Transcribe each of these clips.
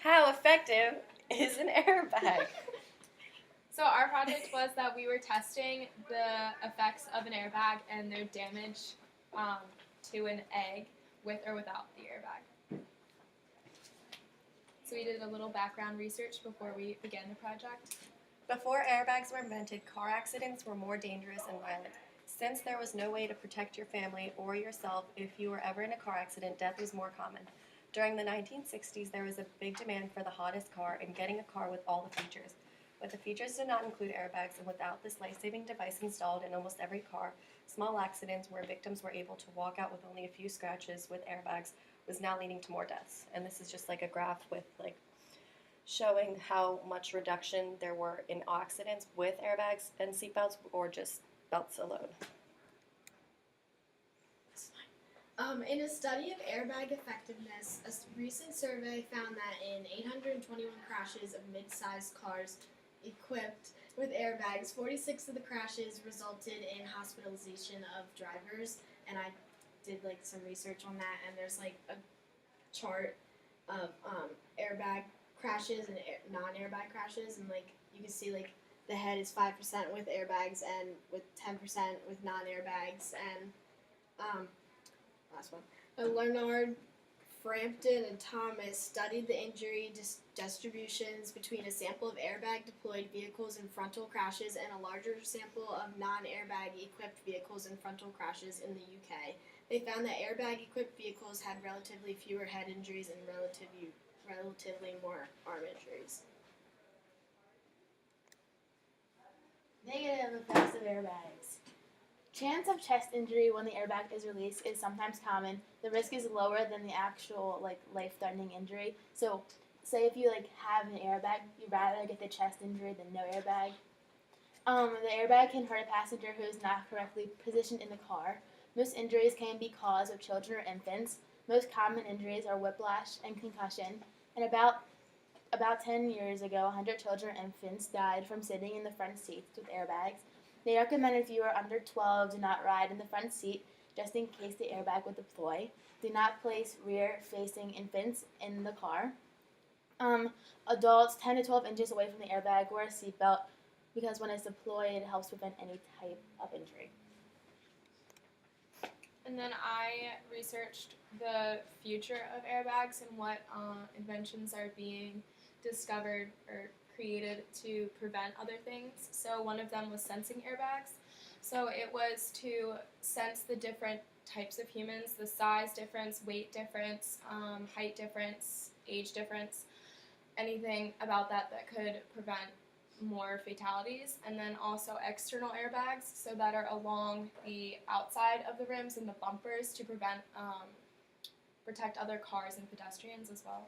How effective is an airbag? So our project was that we were testing the effects of an airbag and their damage to an egg with or without the airbag. So we did a little background research before we began the project. Before airbags were invented, car accidents were more dangerous and violent. Since there was no way to protect your family or yourself if you were ever in a car accident, death was more common. During the 1960s, there was a big demand for the hottest car and getting a car with all the features. But the features did not include airbags, and without this life-saving device installed in almost every car, small accidents where victims were able to walk out with only a few scratches with airbags was now leading to more deaths. And this is just like a graph with showing how much reduction there were in accidents with airbags and seatbelts or just belts alone. In a study of airbag effectiveness, a recent survey found that in 821 crashes of mid-sized cars equipped with airbags, 46 of the crashes resulted in hospitalization of drivers. And I did some research on that, and there's a chart of airbag crashes and non-airbag crashes, and you can see the head is 5% with airbags and with 10% with non-airbags. And last one. Leonard, Frampton, and Thomas studied the injury distributions between a sample of airbag-deployed vehicles and frontal crashes and a larger sample of non-airbag-equipped vehicles and frontal crashes in the UK. They found that airbag-equipped vehicles had relatively fewer head injuries and relatively more arm injuries. Negative effects of airbags. Chance of chest injury when the airbag is released is sometimes common. The risk is lower than the actual life-threatening injury. So, say if you have an airbag, you'd rather get the chest injury than no airbag. The airbag can hurt a passenger who is not correctly positioned in the car. Most injuries can be caused of children or infants. Most common injuries are whiplash and concussion. And about 10 years ago, 100 children and infants died from sitting in the front seats with airbags. They recommend if you are under 12, do not ride in the front seat, just in case the airbag would deploy. Do not place rear-facing infants in the car. Adults 10 to 12 inches away from the airbag, wear a seatbelt, because when it's deployed, it helps prevent any type of injury. And then I researched the future of airbags and what inventions are being discovered or created to prevent other things. So one of them was sensing airbags. So it was to sense the different types of humans, the size difference, weight difference, height difference, age difference, anything about that could prevent more fatalities. And then also external airbags, so that are along the outside of the rims and the bumpers to protect other cars and pedestrians as well.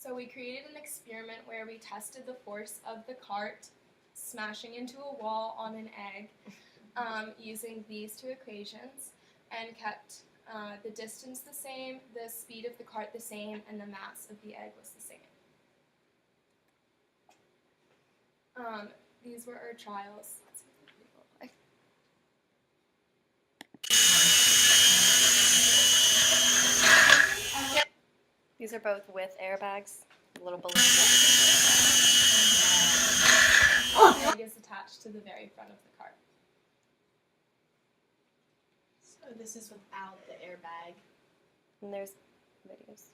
So we created an experiment where we tested the force of the cart smashing into a wall on an egg using these two equations, and kept the distance the same, the speed of the cart the same, and the mass of the egg was the same. These were our trials. Let's see what they look like. These are both with airbags, a little balloon. The egg is attached to the very front of the cart. So this is without the airbag. And there's videos.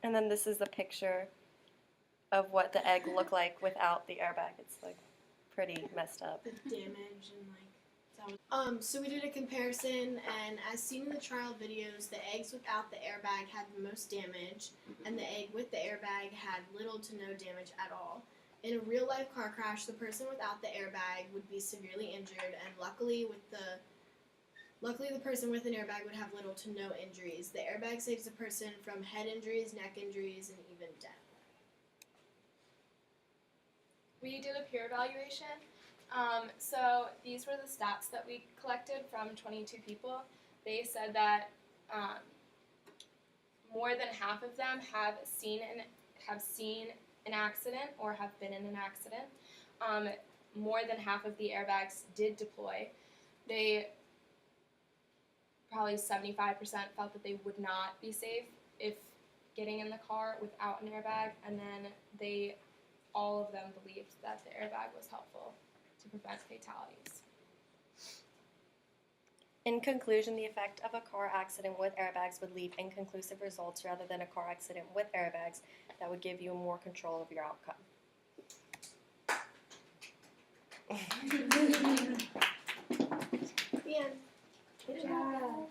And then this is a picture of what the egg looked like without the airbag. It's pretty messed up. The damage and so we did a comparison, and as seen in the trial videos, the eggs without the airbag had the most damage, and the egg with the airbag had little to no damage at all. In a real-life car crash, the person without the airbag would be severely injured, and luckily the person with an airbag would have little to no injuries. The airbag saves a person from head injuries, neck injuries, and even death. We did a peer evaluation. So these were the stats that we collected from 22 people. They said that more than half of them have seen an accident or have been in an accident. more than half of the airbags did deploy. They probably 75% felt that they would not be safe if getting in the car without an airbag, and then all of them believed that the airbag was helpful to prevent fatalities. In conclusion, the effect of a car accident with airbags would leave inconclusive results rather than a car accident with airbags that would give you more control of your outcome. The end. Good job.